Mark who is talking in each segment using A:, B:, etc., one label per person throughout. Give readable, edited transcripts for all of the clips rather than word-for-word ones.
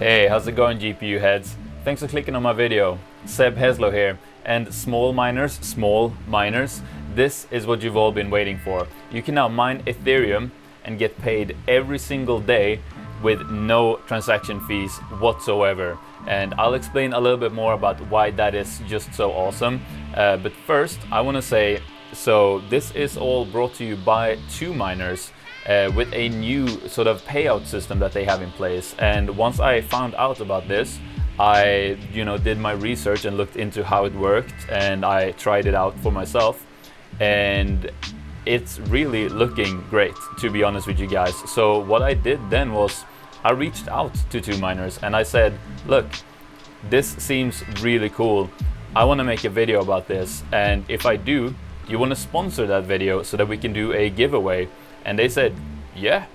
A: Hey, how's it going, GPU heads? Thanks for clicking on my video. Seb Heslo here. And small miners, this is what you've all been waiting for. You can now mine Ethereum and get paid every single day with no transaction fees whatsoever. And I'll explain a little bit more about why that is just so awesome. But first, I want to say, so this is all brought to you by 2Miners. With a new sort of payout system that they have in place. And once I found out about this, I did my research and looked into how it worked, and I tried it out for myself, and it's really looking great, to be honest with you guys. So what I did then was I reached out to 2Miners and I said, look, this seems really cool. I want to make a video about this, and if I do you want to sponsor that video so that we can do a giveaway? And they said, yeah.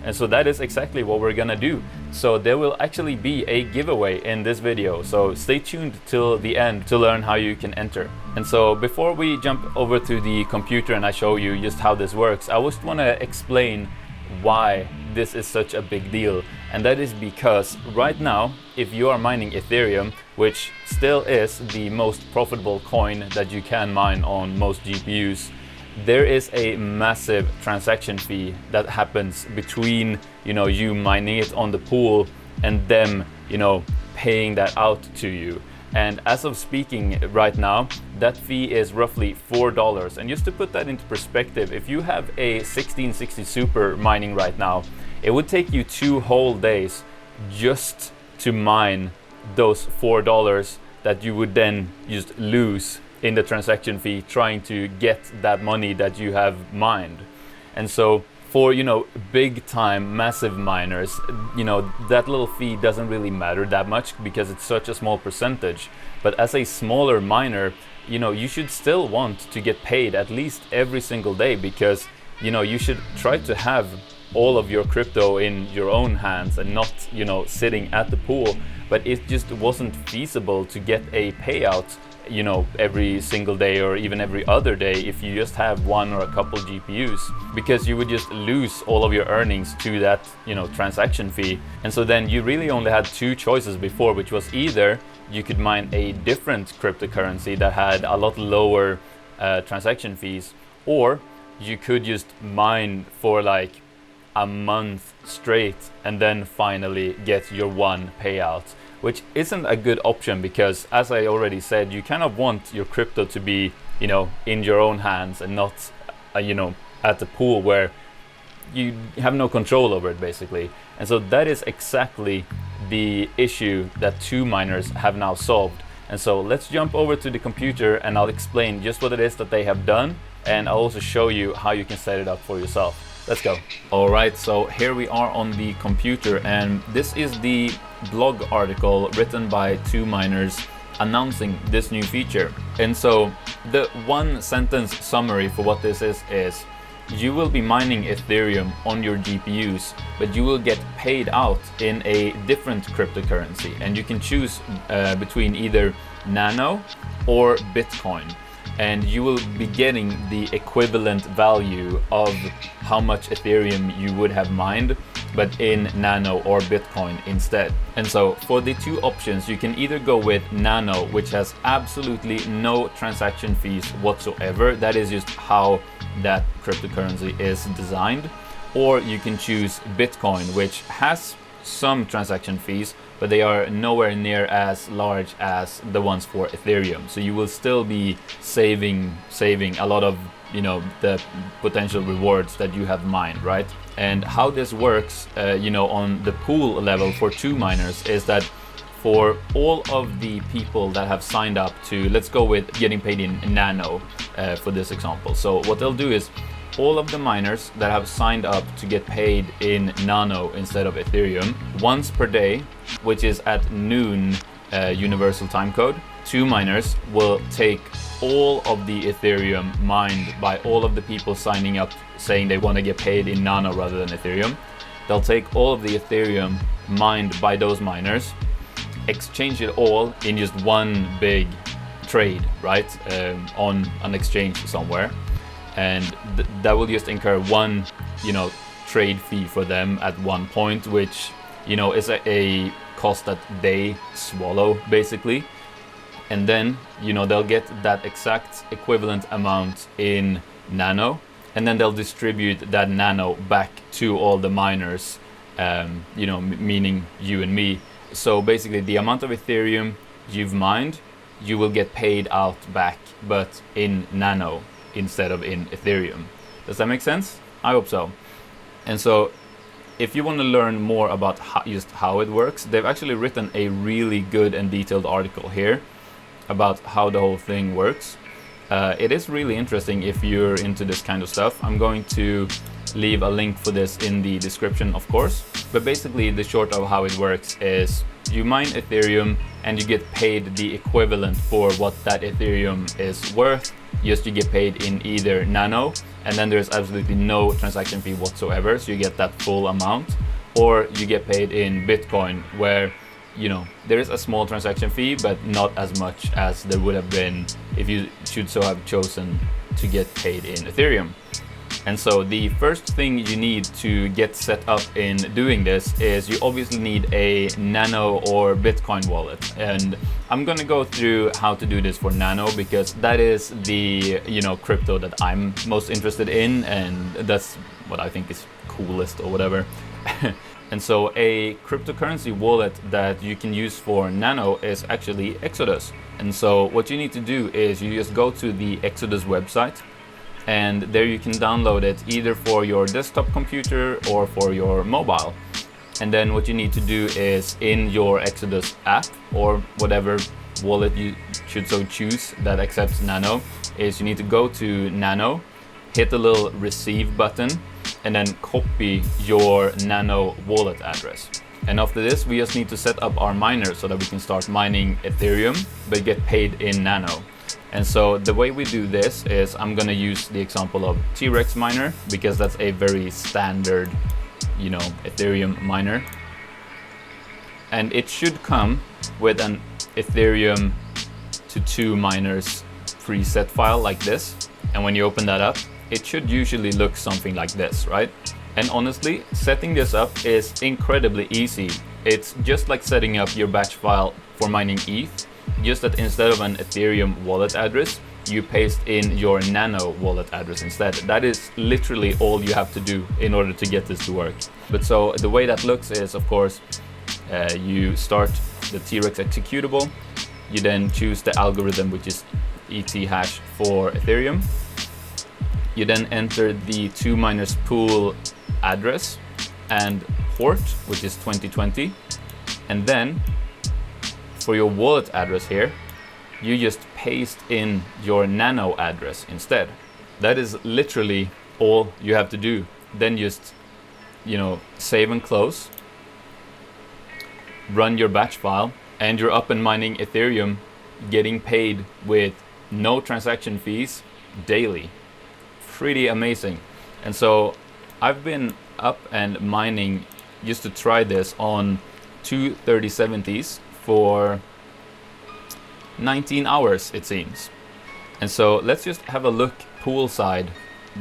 A: And so that is exactly what we're gonna do. So there will actually be a giveaway in this video. So stay tuned till the end to learn how you can enter. And so before we jump over to the computer and I show you just how this works, I just wanna explain why this is such a big deal. And that is because right now, if you are mining Ethereum, which still is the most profitable coin that you can mine on most GPUs, there is a massive transaction fee that happens between you mining it on the pool and them paying that out to you. And as of speaking right now, that fee is roughly $4. And just to put that into perspective, if you have a 1660 Super mining right now, it would take you 2 whole days just to mine those $4 that you would then just lose in the transaction fee trying to get that money that you have mined. And so for big time massive miners, that little fee doesn't really matter that much because it's such a small percentage. But as a smaller miner, you should still want to get paid at least every single day, because you should try to have all of your crypto in your own hands and not sitting at the pool. But it just wasn't feasible to get a payout every single day or even every other day if you just have one or a couple GPUs, because you would just lose all of your earnings to that transaction fee. And so then you really only had 2 choices before, which was either you could mine a different cryptocurrency that had a lot lower transaction fees, or you could just mine for like a month straight and then finally get your one payout, which isn't a good option because, as I already said, you kind of want your crypto to be in your own hands and not at the pool where you have no control over it basically. And so that is exactly the issue that 2Miners have now solved. And so let's jump over to the computer and I'll explain just what it is that they have done, and I'll also show you how you can set it up for yourself. Let's go. All right, so here we are on the computer, and this is the blog article written by 2Miners announcing this new feature. And so the 1-sentence summary for what this is you will be mining Ethereum on your GPUs, but you will get paid out in a different cryptocurrency, and you can choose between either NANO or Bitcoin. And you will be getting the equivalent value of how much Ethereum you would have mined, but in NANO or Bitcoin instead. And so for the 2 options, you can either go with NANO, which has absolutely no transaction fees whatsoever. That is just how that cryptocurrency is designed. Or you can choose Bitcoin, which has some transaction fees, but they are nowhere near as large as the ones for Ethereum. So you will still be saving a lot of the potential rewards that you have mined, right? And how this works on the pool level for 2Miners is that for all of the people that have signed up to, let's go with getting paid in NANO for this example. So what they'll do is all of the miners that have signed up to get paid in NANO instead of Ethereum once per day, which is at noon universal time code, 2Miners will take all of the Ethereum mined by all of the people signing up saying they want to get paid in NANO rather than Ethereum. They'll take all of the Ethereum mined by those miners, exchange it all in just one big trade, right, on an exchange somewhere. And that will just incur one trade fee for them at one point, which is a cost that they swallow basically. And then, you know, they'll get that exact equivalent amount in Nano, and then they'll distribute that Nano back to all the miners, you know, meaning you and me. So basically the amount of Ethereum you've mined, you will get paid out back, but in Nano instead of in Ethereum. Does that make sense? I hope so. And so if you want to learn more about how it works, they've actually written a really good and detailed article here about how the whole thing works. It is really interesting if you're into this kind of stuff. I'm going to leave a link for this in the description, of course. But basically the short of how it works is you mine Ethereum and you get paid the equivalent for what that Ethereum is worth. Just you get paid in either Nano, and then there's absolutely no transaction fee whatsoever, so you get that full amount, or you get paid in Bitcoin, where, you know, there is a small transaction fee, but not as much as there would have been if you should so have chosen to get paid in Ethereum. And so the first thing you need to get set up in doing this is you obviously need a Nano or Bitcoin wallet. And I'm gonna go through how to do this for Nano, because that is the, you know, crypto that I'm most interested in, and that's what I think is coolest or whatever. And so a cryptocurrency wallet that you can use for Nano is actually Exodus. And so what you need to do is you just go to the Exodus website, and there you can download it either for your desktop computer or for your mobile. And then what you need to do is in your Exodus app, or whatever wallet you should so choose that accepts Nano, is you need to go to Nano, hit the little receive button, and then copy your Nano wallet address. And after this, we just need to set up our miner so that we can start mining Ethereum but get paid in Nano. And so the way we do this is I'm gonna use the example of T-Rex miner, because that's a very standard, you know, Ethereum miner. And it should come with an Ethereum to 2 miners preset file like this. And when you open that up, it should usually look something like this, right? And honestly, setting this up is incredibly easy. It's just like setting up your batch file for mining ETH, just that instead of an Ethereum wallet address, you paste in your Nano wallet address instead. That is literally all you have to do in order to get this to work. But so the way that looks is, of course, you start the T-Rex executable, you then choose the algorithm, which is ET hash for Ethereum. You then enter the 2 miners pool address and port, which is 2020. And then for your wallet address here, you just paste in your Nano address instead. That is literally all you have to do. Then just, you know, save and close, run your batch file, and you're up and mining Ethereum, getting paid with no transaction fees daily. Pretty amazing. And so I've been up and mining just to try this on 2 3070s for 19 hours, it seems. And so let's just have a look poolside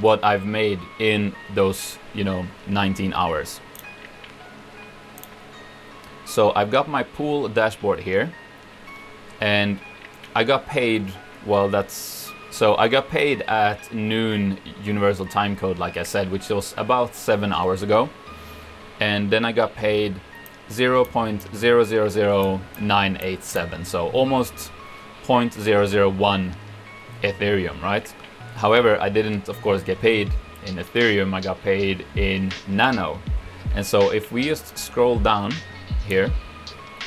A: what I've made in those, you know, 19 hours. So I've got my pool dashboard here, and I got paid, well, so I got paid at noon universal time code, like I said, which was about 7 hours ago. And then I got paid 0.000987, so almost 0.001 Ethereum, right? However, I didn't, of course, get paid in Ethereum, I got paid in Nano. And so if we just scroll down here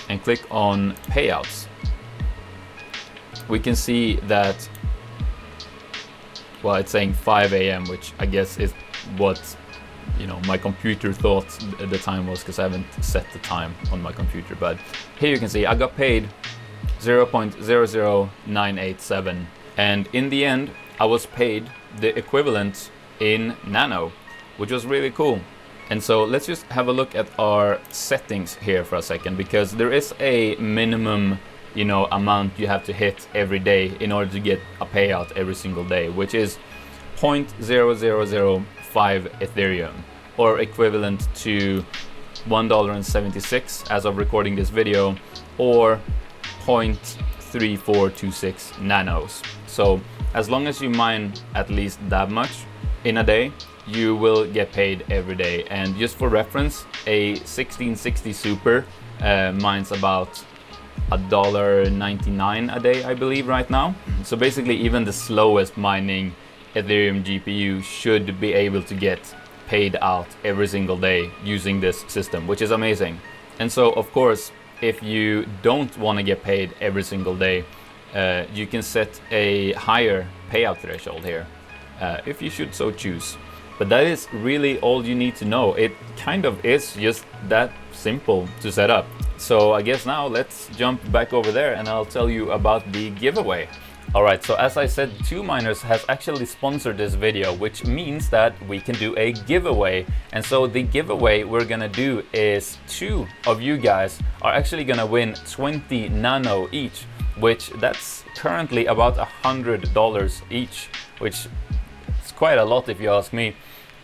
A: and click on payouts, we can see that, well, it's saying 5 a.m., which I guess is what, you know, my computer thought the time was, because I haven't set the time on my computer. But here you can see I got paid 0.00987, and in the end I was paid the equivalent in Nano, which was really cool. And so let's just have a look at our settings here for a second, because there is a minimum, you know, amount you have to hit every day in order to get a payout every single day, which is 0.0005 Ethereum, or equivalent to $1.76 as of recording this video, or 0.3426 nanos. So as long as you mine at least that much in a day, you will get paid every day. And just for reference, a 1660 Super mines about $1.99 a day, I believe, right now. So basically even the slowest mining Ethereum GPU should be able to get paid out every single day using this system, which is amazing. And so of course, if you don't want to get paid every single day, you can set a higher payout threshold here, if you should so choose. But that is really all you need to know. It kind of is just that simple to set up. So I guess now let's jump back over there and I'll tell you about the giveaway. Alright, so as I said, 2Miners has actually sponsored this video, which means that we can do a giveaway. And so the giveaway we're gonna do is 2 of you guys are actually gonna win 20 nano each, which that's currently about $100 each, which is quite a lot if you ask me.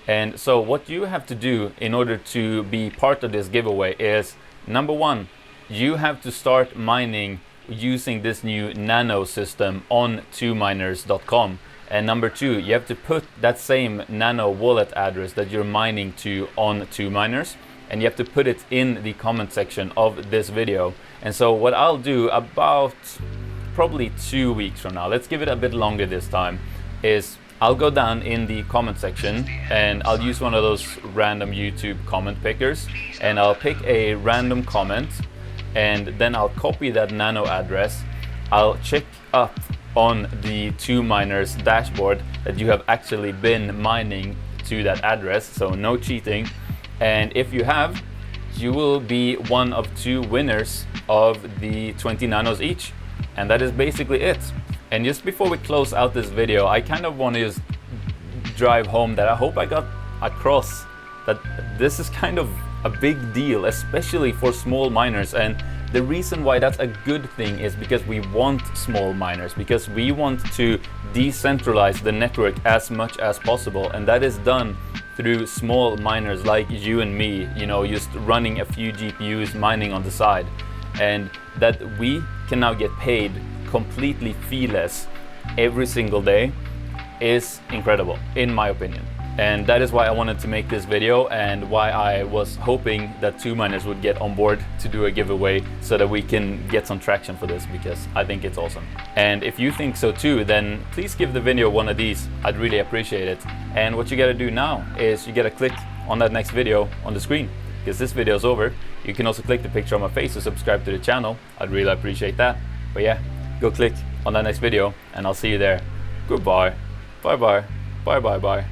A: And so what you have to do in order to be part of this giveaway is, number 1, you have to start mining using this new nano system on 2miners.com. And number 2, you have to put that same nano wallet address that you're mining to on 2Miners, and you have to put it in the comment section of this video. And so what I'll do about probably 2 weeks from now, let's give it a bit longer this time, is I'll go down in the comment section and I'll use one of those random YouTube comment pickers, and I'll pick a random comment, and then I'll copy that nano address. I'll check up on the 2Miners dashboard that you have actually been mining to that address, so no cheating. And if you have, you will be one of 2 winners of the 20 nanos each. And that is basically it. And just before we close out this video, I kind of want to just drive home that I hope I got across that this is kind of a big deal, especially for small miners. And the reason why that's a good thing is because we want small miners, because we want to decentralize the network as much as possible. And that is done through small miners like you and me, you know, just running a few GPUs mining on the side. And that we can now get paid completely feeless every single day is incredible, in my opinion. And that is why I wanted to make this video, and why I was hoping that 2Miners would get on board to do a giveaway so that we can get some traction for this, because I think it's awesome. And if you think so too, then please give the video one of these. I'd really appreciate it. And what you gotta do now is you gotta click on that next video on the screen, because this video is over. You can also click the picture of my face to subscribe to the channel. I'd really appreciate that. But yeah, go click on that next video and I'll see you there. Goodbye. Bye bye. Bye bye bye.